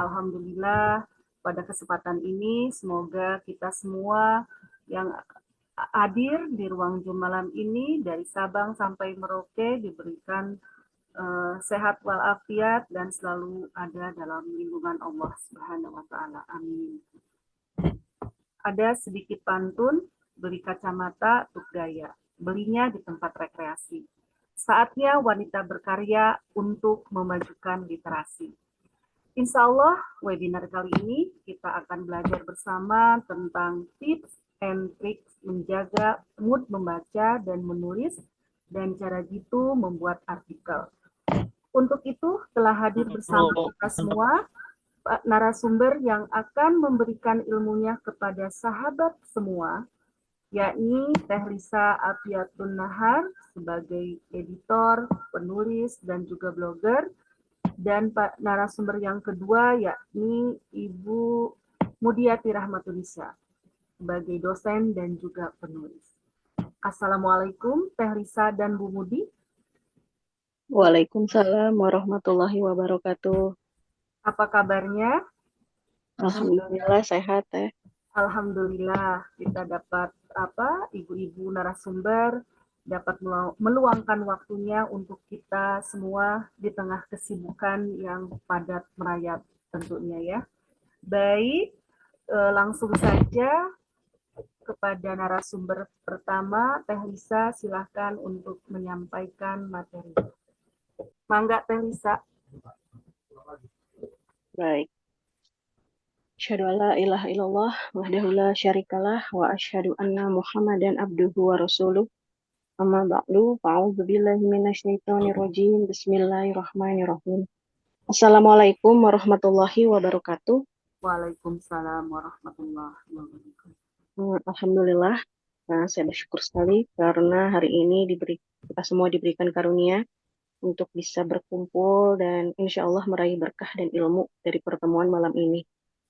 Alhamdulillah pada kesempatan ini semoga kita semua yang hadir di ruang Zoom malam ini dari Sabang sampai Merauke diberikan sehat walafiat dan selalu ada dalam lindungan Allah Subhanahu wa taala. Amin. Ada sedikit pantun, beli kacamata tuk gaya, belinya di tempat rekreasi. Saatnya wanita berkarya untuk memajukan literasi. Insya Allah, webinar kali ini kita akan belajar bersama tentang tips and tricks menjaga mood membaca dan menulis dan cara jitu membuat artikel. Untuk itu telah hadir bersama kita semua narasumber yang akan memberikan ilmunya kepada sahabat semua, yakni Teh Lisa Afiatun Nahar sebagai editor, penulis, dan juga blogger, dan narasumber yang kedua yakni Ibu Mudiati Rahmatunisa sebagai dosen dan juga penulis. Assalamualaikum Teh Lisa dan Bu Mudi. Waalaikumsalam warahmatullahi wabarakatuh. Apa kabarnya? Alhamdulillah sehat ya. Alhamdulillah kita dapat ibu-ibu narasumber dapat meluangkan waktunya untuk kita semua di tengah kesibukan yang padat merayap tentunya ya. Baik, langsung saja kepada narasumber pertama, Teh Lisa silahkan untuk menyampaikan materi. Mangga Teh Lisa. Baik. Asyhadu an la ilaha illallah wahdahu la syarikalah wa asyhadu anna Muhammadan abduhu wa rasuluh. Amma ba'du, fa'udzu billahi minasyaitonir rajim. Bismillahirrahmanirrahim. Assalamualaikum warahmatullahi wabarakatuh. Waalaikumsalam warahmatullahi wabarakatuh. Alhamdulillah, saya bersyukur sekali karena hari ini kita semua diberikan karunia untuk bisa berkumpul dan insya Allah meraih berkah dan ilmu dari pertemuan malam ini.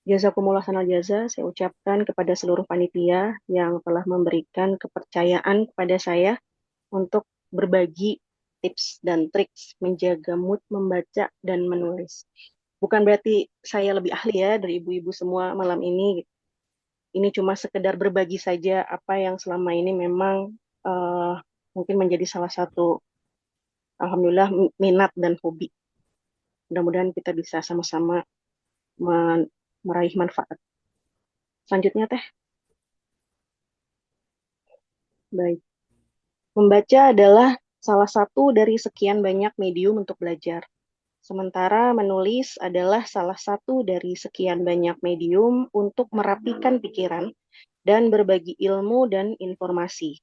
Jazakumullah sanal jaza, saya ucapkan kepada seluruh panitia yang telah memberikan kepercayaan kepada saya untuk berbagi tips dan trik menjaga mood membaca dan menulis. Bukan berarti saya lebih ahli ya dari ibu-ibu semua malam ini. Ini cuma sekedar berbagi saja apa yang selama ini memang mungkin menjadi salah satu, alhamdulillah, minat dan hobi. Mudah-mudahan kita bisa sama-sama meraih manfaat. Selanjutnya, Teh. Baik. Membaca adalah salah satu dari sekian banyak medium untuk belajar. Sementara menulis adalah salah satu dari sekian banyak medium untuk merapikan pikiran dan berbagi ilmu dan informasi.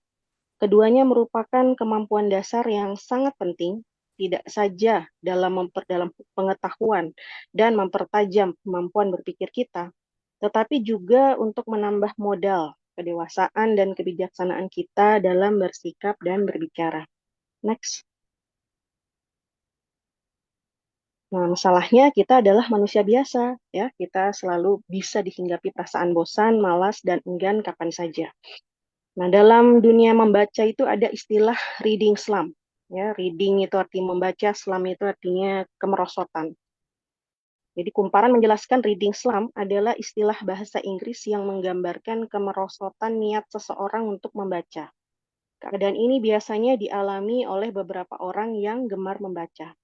Keduanya merupakan kemampuan dasar yang sangat penting, tidak saja dalam memperdalam pengetahuan dan mempertajam kemampuan berpikir kita, tetapi juga untuk menambah modal kedewasaan dan kebijaksanaan kita dalam bersikap dan berbicara. Next. Nah, masalahnya kita adalah manusia biasa, ya. Kita selalu bisa dihinggapi perasaan bosan, malas, dan enggan kapan saja. Nah, dalam dunia membaca itu ada istilah reading slump. Ya, reading itu artinya membaca, slump itu artinya kemerosotan. Jadi kumparan menjelaskan reading slump adalah istilah bahasa Inggris yang menggambarkan kemerosotan niat seseorang untuk membaca. Keadaan ini biasanya dialami oleh beberapa orang yang gemar membaca.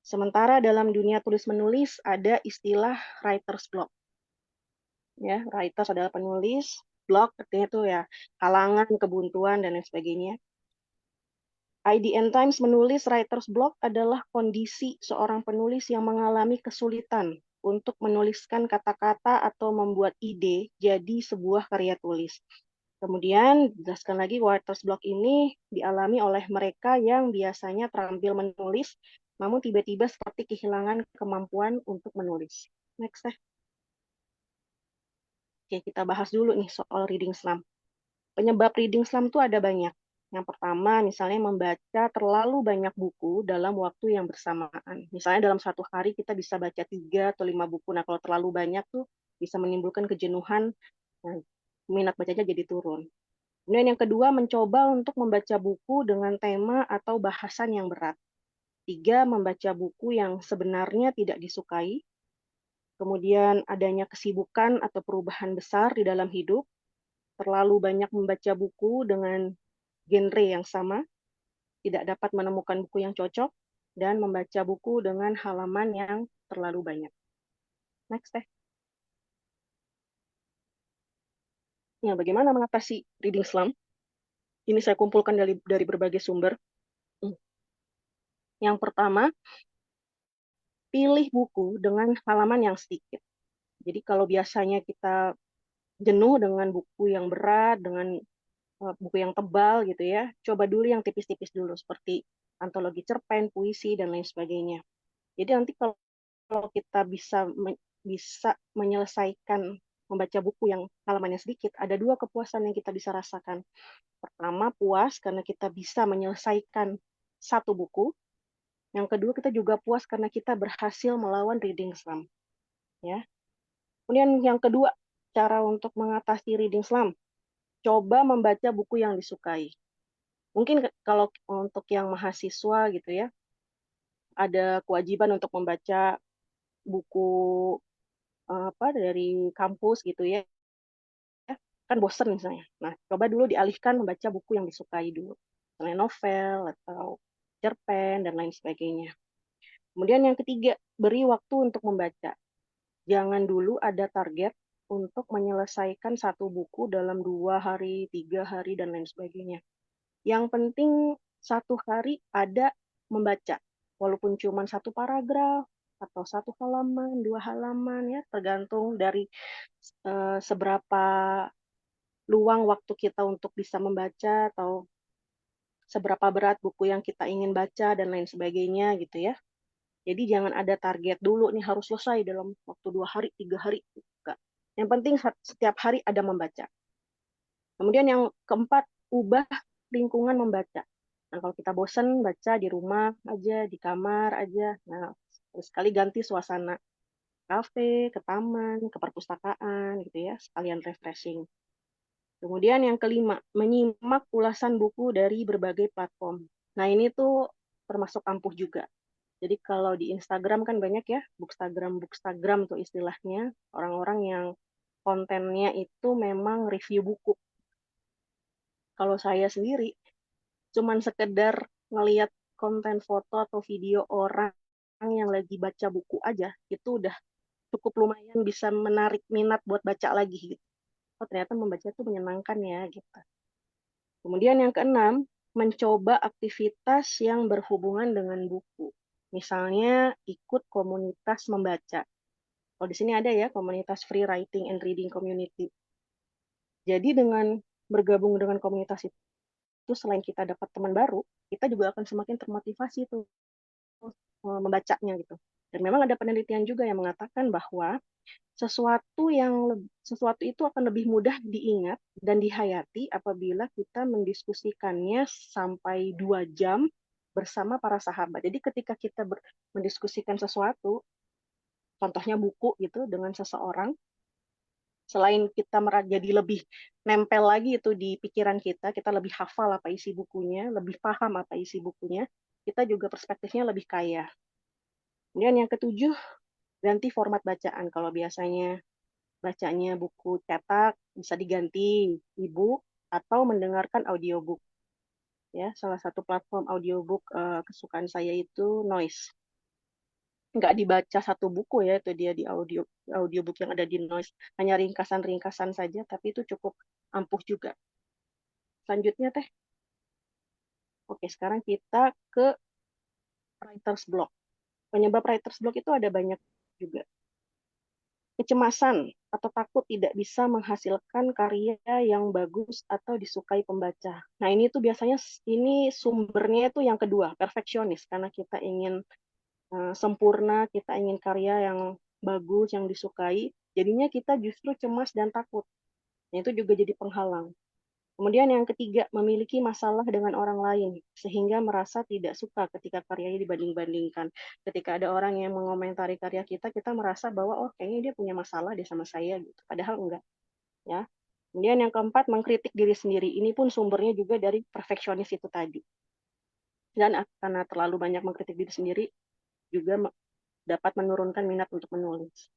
Sementara dalam dunia tulis-menulis ada istilah writer's block. Ya, writers adalah penulis, block artinya itu ya halangan, kebuntuan, dan lain sebagainya. IDN Times menulis writer's block adalah kondisi seorang penulis yang mengalami kesulitan untuk menuliskan kata-kata atau membuat ide jadi sebuah karya tulis. Kemudian, jelaskan lagi, writer's block ini dialami oleh mereka yang biasanya terampil menulis, namun tiba-tiba seperti kehilangan kemampuan untuk menulis. Next, Teh. Oke, kita bahas dulu nih soal reading slump. Penyebab reading slump itu ada banyak. Yang pertama, misalnya membaca terlalu banyak buku dalam waktu yang bersamaan. Misalnya dalam satu hari kita bisa baca 3 atau 5 buku. Nah, kalau terlalu banyak tuh bisa menimbulkan kejenuhan, nah, minat bacanya jadi turun. Kemudian yang kedua, mencoba untuk membaca buku dengan tema atau bahasan yang berat. 3, membaca buku yang sebenarnya tidak disukai. kemudian adanya kesibukan atau perubahan besar di dalam hidup, terlalu banyak membaca buku dengan genre yang sama, tidak dapat menemukan buku yang cocok, dan membaca buku dengan halaman yang terlalu banyak. Next, Teh. Ya, bagaimana mengatasi reading slump? Ini saya kumpulkan dari berbagai sumber. Yang pertama, pilih buku dengan halaman yang sedikit. Jadi kalau biasanya kita jenuh dengan buku yang berat, dengan buku yang tebal gitu ya, coba dulu yang tipis-tipis dulu, seperti antologi cerpen, puisi, dan lain sebagainya. Jadi nanti kalau kita bisa menyelesaikan membaca buku yang halamannya sedikit, ada dua kepuasan yang kita bisa rasakan. Pertama, puas karena kita bisa menyelesaikan satu buku. Yang kedua, kita juga puas karena kita berhasil melawan reading slump. Ya. Kemudian yang kedua, cara untuk mengatasi reading slump, coba membaca buku yang disukai. Mungkin kalau untuk yang mahasiswa gitu ya, ada kewajiban untuk membaca buku dari kampus gitu ya, kan bosen misalnya. Nah, coba dulu dialihkan membaca buku yang disukai dulu, misalnya novel atau cerpen dan lain sebagainya. Kemudian yang ketiga, beri waktu untuk membaca. Jangan dulu ada target untuk menyelesaikan satu buku dalam 2 hari, 3 hari, dan lain sebagainya. Yang penting satu hari ada membaca, walaupun cuma satu paragraf atau satu halaman, 2 halaman ya, tergantung dari seberapa luang waktu kita untuk bisa membaca atau seberapa berat buku yang kita ingin baca dan lain sebagainya gitu ya. Jadi jangan ada target dulu nih harus selesai dalam waktu 2 hari, 3 hari. Enggak. Yang penting setiap hari ada membaca. Kemudian yang keempat, ubah lingkungan membaca. Nah, kalau kita bosan baca di rumah aja, di kamar aja, nah sekali ganti suasana, kafe, ke taman, ke perpustakaan gitu ya, sekalian refreshing. Kemudian yang kelima, menyimak ulasan buku dari berbagai platform. Nah, ini tuh termasuk ampuh juga. Jadi kalau di Instagram kan banyak ya, bookstagram tuh istilahnya, orang-orang yang kontennya itu memang review buku. Kalau saya sendiri, cuman sekedar ngelihat konten foto atau video orang yang lagi baca buku aja, itu udah cukup lumayan bisa menarik minat buat baca lagi gitu. Oh, ternyata membaca itu menyenangkan ya gitu. Kemudian yang keenam, mencoba aktivitas yang berhubungan dengan buku. Misalnya ikut komunitas membaca. Kalau di sini ada ya komunitas Free Writing and Reading Community. Jadi dengan bergabung dengan komunitas itu selain kita dapat teman baru, kita juga akan semakin termotivasi tuh membacanya gitu. Dan memang ada penelitian juga yang mengatakan bahwa sesuatu itu akan lebih mudah diingat dan dihayati apabila kita mendiskusikannya sampai 2 jam bersama para sahabat. Jadi ketika kita mendiskusikan sesuatu, contohnya buku gitu dengan seseorang, selain kita jadi lebih nempel lagi itu di pikiran kita, kita lebih hafal apa isi bukunya, lebih paham apa isi bukunya, kita juga perspektifnya lebih kaya. Kemudian yang ketujuh, ganti format bacaan. Kalau biasanya bacanya buku cetak, bisa diganti e-book atau mendengarkan audiobook. Ya, salah satu platform audiobook kesukaan saya itu Noise. Nggak dibaca satu buku ya, itu dia di audiobook yang ada di Noise. Hanya ringkasan-ringkasan saja, tapi itu cukup ampuh juga. Selanjutnya, Teh. Oke, sekarang kita ke writer's block. Penyebab writer's block itu ada banyak juga. Kecemasan atau takut tidak bisa menghasilkan karya yang bagus atau disukai pembaca. Nah, ini tuh biasanya ini sumbernya itu yang kedua, perfeksionis, karena kita ingin sempurna, kita ingin karya yang bagus, yang disukai, jadinya kita justru cemas dan takut. Nah, itu juga jadi penghalang. Kemudian yang ketiga, memiliki masalah dengan orang lain, sehingga merasa tidak suka ketika karyanya dibanding-bandingkan. Ketika ada orang yang mengomentari karya kita, kita merasa bahwa, oh kayaknya dia punya masalah deh sama saya, gitu. Padahal enggak. Ya. Kemudian yang keempat, mengkritik diri sendiri. Ini pun sumbernya juga dari perfeksionis itu tadi. Dan karena terlalu banyak mengkritik diri sendiri, juga dapat menurunkan minat untuk menulis.